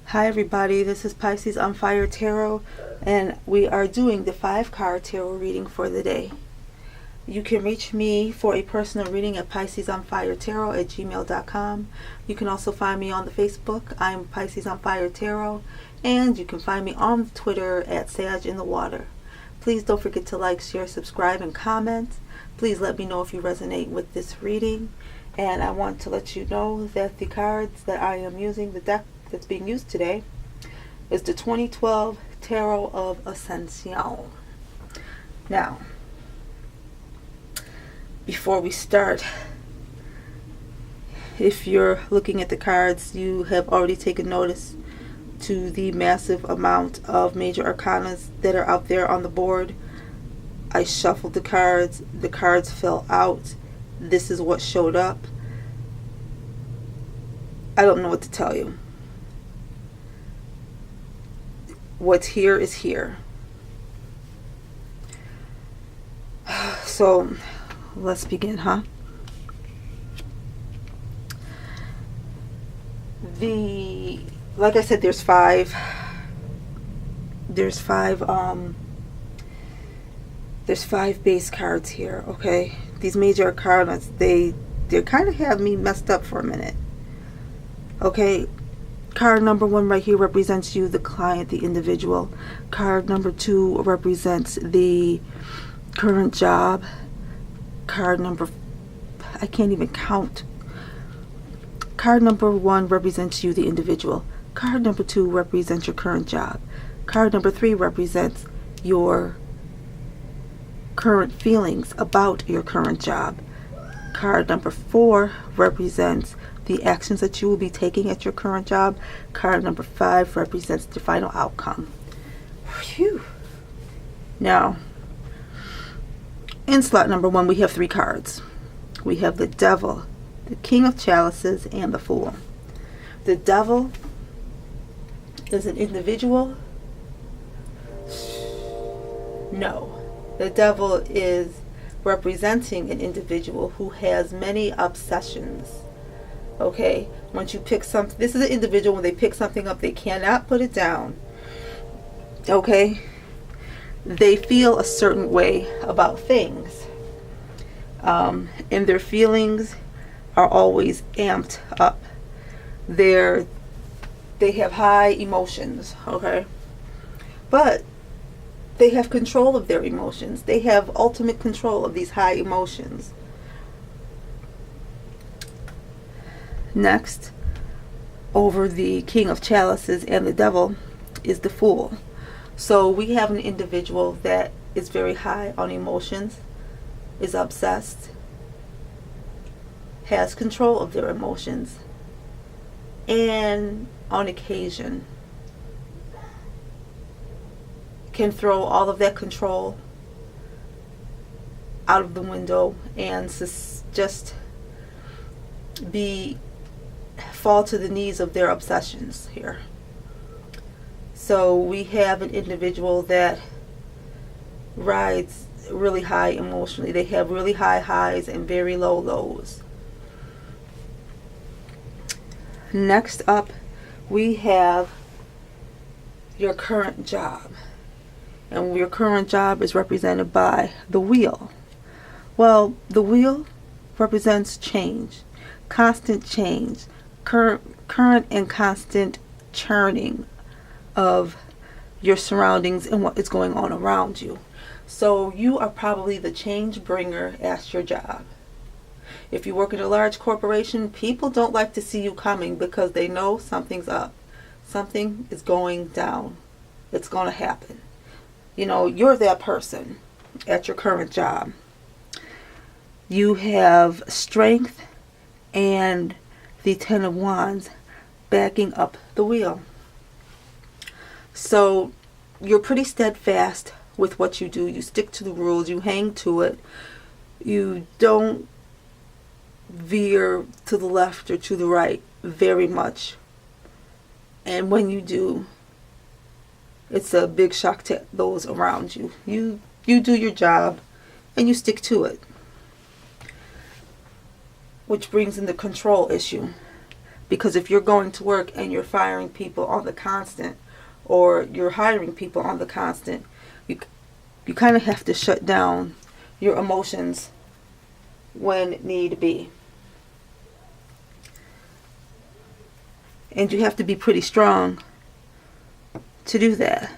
Hi everybody, this is Pisces on Fire Tarot, and we are doing the 5-card tarot reading for the day. You can reach me for a personal reading at piscesonfiretarot@gmail.com. You can also find me on the Facebook. I'm Pisces on Fire Tarot, and you can find me on Twitter at Sage in the Water. Please don't forget to like, share, subscribe, and comment. Please let me know if you resonate with this reading. And I want to let you know that the cards that I am using, the deck that's being used today, is the 2012 Tarot of Ascension. Now, before we start, if you're looking at the cards, you have already taken notice to the massive amount of major arcanas that are out there on the board. I shuffled the cards fell out. This is what showed up. I don't know what to tell you. What's here is here. So let's begin, huh? Like I said, there's five base cards here, okay? These major arcanas, they kind of have me messed up for a minute. Okay, card number 1 right here represents you, the client, the individual. Card number 2 represents the current job. Card number, I can't even count. Card number 1 represents you, the individual. Card number 2 represents your current job. Card number 3 represents your current feelings about your current job. Card number 4 represents the actions that you will be taking at your current job. Card number 5 represents the final outcome. Phew. Now, in slot number 1, we have 3 cards. We have the Devil, the King of Chalices, and the Fool. The Devil is an individual. No. The Devil is representing an individual who has many obsessions. Okay, once you pick something, this is an individual, when they pick something up, they cannot put it down. Okay, they feel a certain way about things, and their feelings are always amped up. They have high emotions, okay, but they have control of their emotions. They have ultimate control of these high emotions. Next, over the King of Chalices and the Devil, is the Fool. So we have an individual that is very high on emotions, is obsessed, has control of their emotions, and on occasion can throw all of that control out of the window and just fall to the knees of their obsessions here. So we have an individual that rides really high emotionally. They have really high highs and very low lows. Next up, we have your current job. And your current job is represented by the Wheel. Well, the Wheel represents change, constant change, current and constant churning of your surroundings and what is going on around you. So you are probably the change bringer at your job. If you work in a large corporation, people don't like to see you coming because they know something's up. Something is going down. It's going to happen. You know, you're that person at your current job. You have strength and the 10 of Wands backing up the Wheel. So you're pretty steadfast with what you do. You stick to the rules. You hang to it. You don't veer to the left or to the right very much. And when you do, it's a big shock to those around you. You do your job and you stick to it. Which brings in the control issue. Because if you're going to work and you're firing people on the constant, or you're hiring people on the constant, you kind of have to shut down your emotions when need be. And you have to be pretty strong to do that.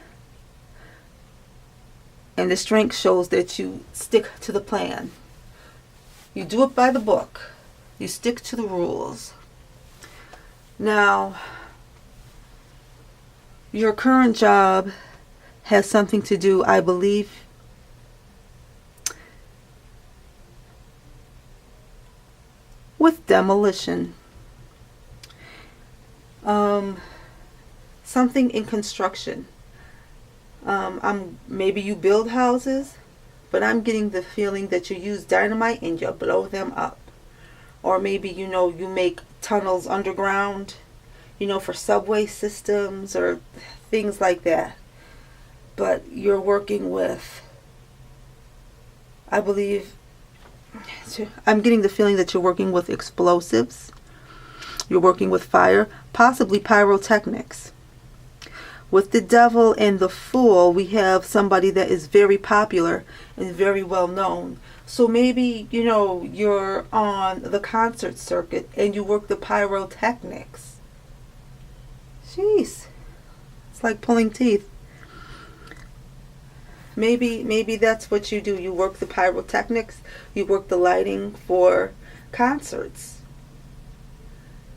And the strength shows that you stick to the plan. You do it by the book. You stick to the rules. Now, your current job has something to do, I believe, with demolition. Something in construction. Maybe you build houses, but I'm getting the feeling that you use dynamite and you blow them up. Or maybe, you make tunnels underground, for subway systems or things like that. But you're working with, I believe, I'm getting the feeling that you're working with explosives. You're working with fire, possibly pyrotechnics. With the Devil and the Fool, we have somebody that is very popular and very well known. So maybe, you're on the concert circuit and you work the pyrotechnics. Jeez. It's like pulling teeth. Maybe that's what you do. You work the pyrotechnics. You work the lighting for concerts.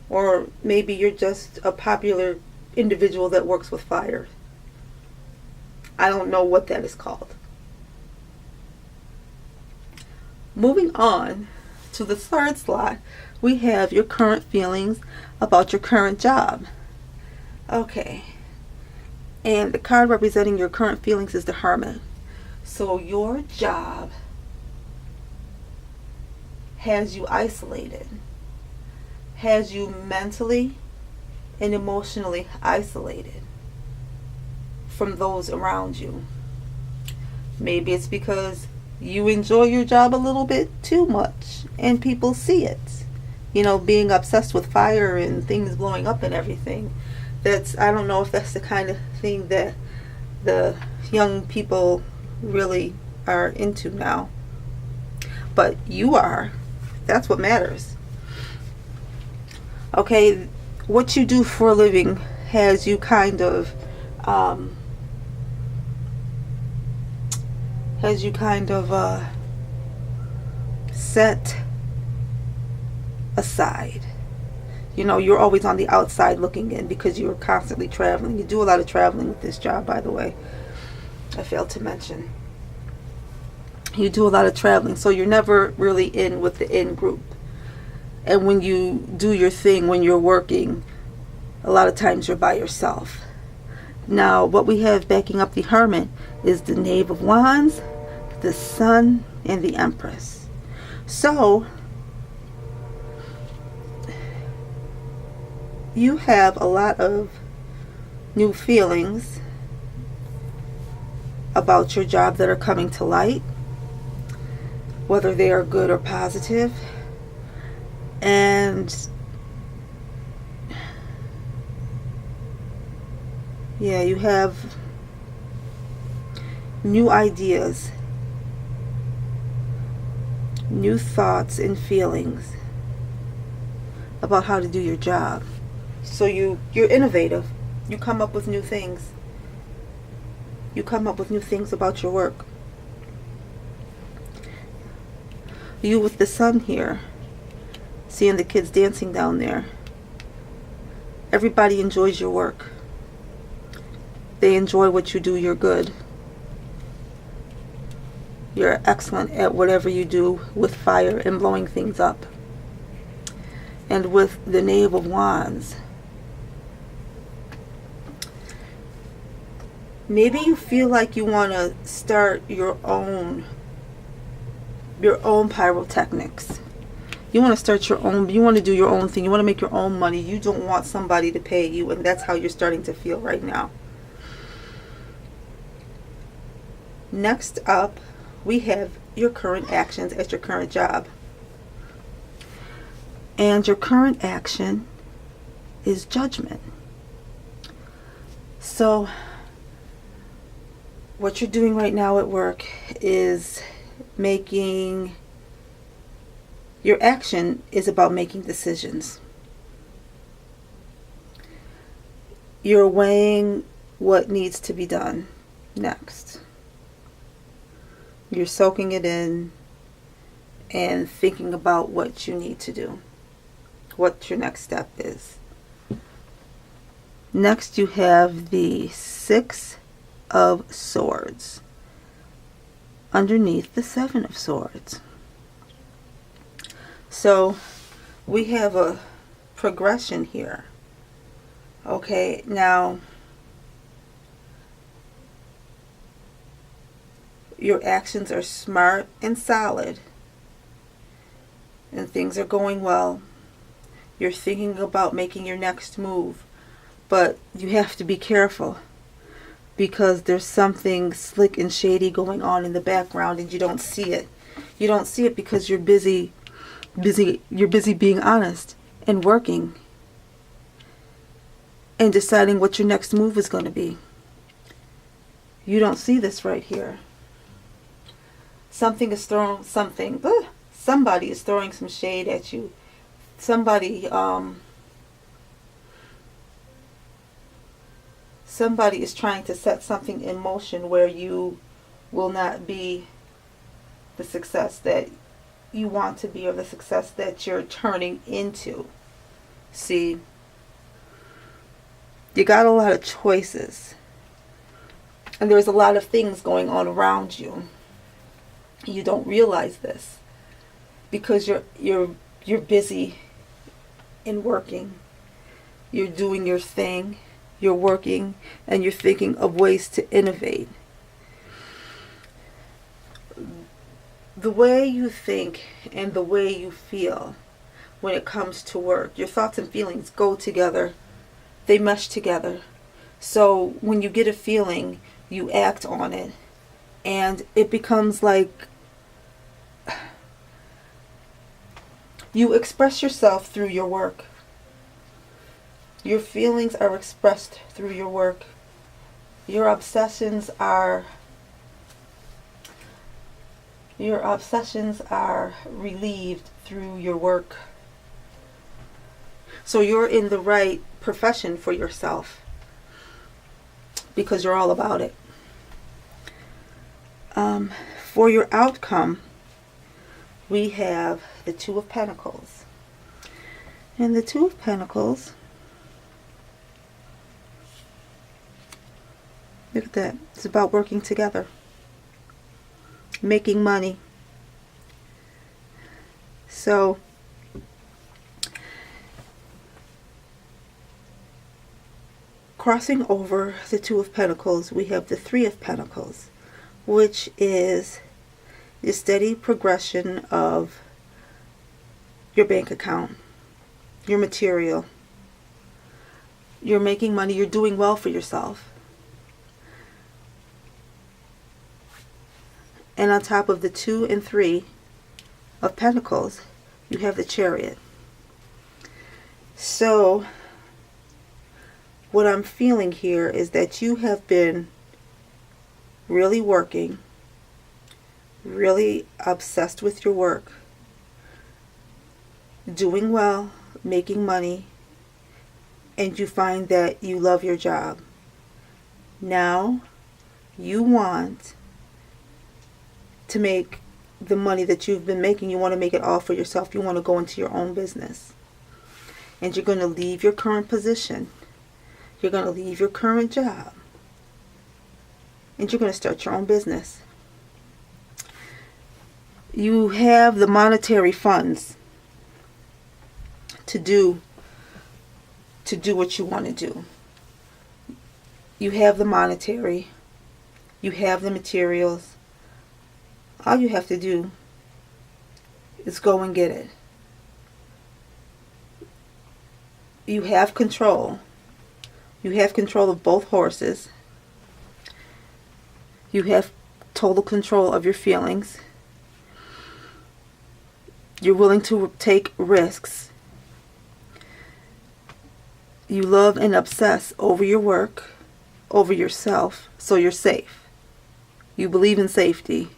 Or maybe you're just a popular individual that works with fire. I don't know what that is called. Moving on to the third slot, we have your current feelings about your current job. Okay. And the card representing your current feelings is the Hermit. So your job has you isolated, has you mentally and emotionally isolated from those around you. Maybe it's because you enjoy your job a little bit too much and people see it. Being obsessed with fire and things blowing up and everything. I don't know if that's the kind of thing that the young people really are into now. But you are. That's what matters. Okay, what you do for a living has you kind of set aside. You're always on the outside looking in because you're constantly traveling. You do a lot of traveling with this job, by the way. I failed to mention. You do a lot of traveling, so you're never really in with the in group. And when you do your thing, when you're working, a lot of times you're by yourself. Now, what we have backing up the Hermit is the Knave of Wands, the Sun, and the Empress. So, you have a lot of new feelings about your job that are coming to light, whether they are good or positive. And yeah, you have new ideas, new thoughts and feelings about how to do your job. So you're innovative. You come up with new things. You come up with new things about your work. You with the Sun here, seeing the kids dancing down there. Everybody enjoys your work. They enjoy what you do. You're good. You're excellent at whatever you do with fire and blowing things up. And with the Knave of Wands, maybe you feel like you want to start your own pyrotechnics. You want to start your own, you want to do your own thing. You want to make your own money. You don't want somebody to pay you, and that's how you're starting to feel right now. Next up, we have your current actions at your current job. And your current action is judgment. So what you're doing right now at work is making, your action is about making decisions. You're weighing what needs to be done next. You're soaking it in and thinking about what you need to do, what your next step is. Next, you have the Six of Swords underneath the Seven of Swords. So we have a progression here. Okay, now your actions are smart and solid, and things are going well. You're thinking about making your next move, but you have to be careful because there's something slick and shady going on in the background and you don't see it. You don't see it because you're busy being honest and working and deciding what your next move is going to be. You don't see this right here. Somebody is throwing some shade at you. Somebody is trying to set something in motion where you will not be the success that you want to be, or the success that you're turning into. See, you got a lot of choices, and there's a lot of things going on around you. You don't realize this because you're busy in working. You're doing your thing. You're working, and you're thinking of ways to innovate. The way you think and the way you feel when it comes to work, your thoughts and feelings go together. They mesh together. So when you get a feeling, you act on it, and it becomes like you express yourself through your work. Your feelings are expressed through your work. Your obsessions are relieved through your work. So you're in the right profession for yourself because you're all about it. For your outcome, we have the Two of Pentacles. And the Two of Pentacles, look at that. It's about working together, making money. So crossing over the Two of Pentacles, we have the Three of Pentacles, which is the steady progression of your bank account, your material. You're making money. You're doing well for yourself. And on top of the 2 and 3 of Pentacles, you have the Chariot. So what I'm feeling here is that you have been really working, really obsessed with your work, doing well, making money, and you find that you love your job. Now you want to make the money that you've been making, you want to make it all for yourself. You want to go into your own business. And you're going to leave your current position. You're going to leave your current job. And you're going to start your own business. You have the monetary funds to do what you want to do. You have the monetary. You have the materials. All you have to do is go and get it. You have control. You have control of both horses. You have total control of your feelings. You're willing to take risks. You love and obsess over your work, over yourself, so you're safe. You believe in safety.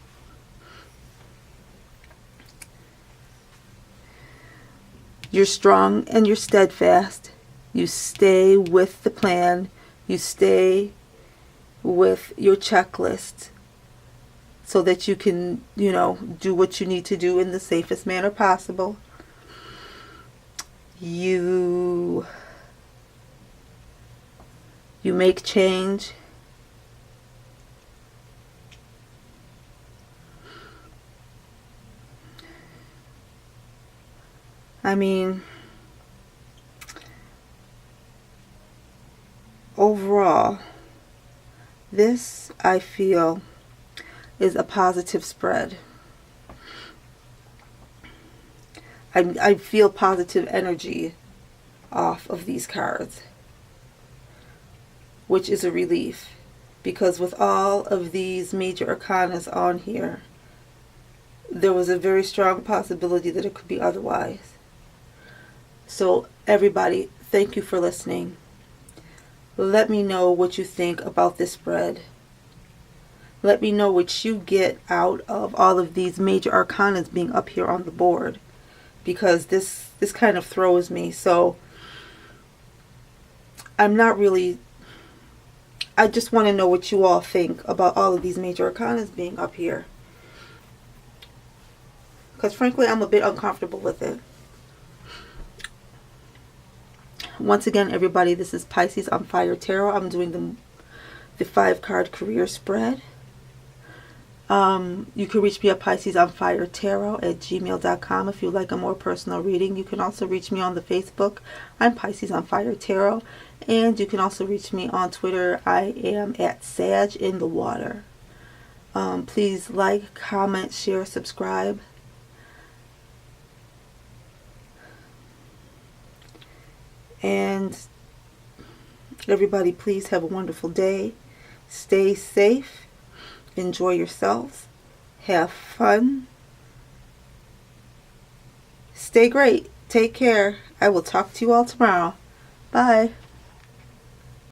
You're strong and you're steadfast. You stay with the plan. You stay with your checklist so that you can, do what you need to do in the safest manner possible. You make change. I mean, overall, this, I feel, is a positive spread. I feel positive energy off of these cards, which is a relief, because with all of these major arcanas on here, there was a very strong possibility that it could be otherwise. So everybody, thank you for listening. Let me know what you think about this spread. Let me know what you get out of all of these major arcanas being up here on the board, because this kind of throws me. So I'm not really, I just want to know what you all think about all of these major arcanas being up here, because frankly I'm a bit uncomfortable with it. Once again, everybody, this is Pisces on Fire Tarot. I'm doing the 5-card career spread. You can reach me at piscesonfiretarot@gmail.com if you'd like a more personal reading. You can also reach me on the Facebook. I'm Pisces on Fire Tarot. And you can also reach me on Twitter. I am at Sag in the Water. Please like, comment, share, subscribe. And everybody, please have a wonderful day. Stay safe. Enjoy yourselves. Have fun. Stay great. Take care. I will talk to you all tomorrow. Bye.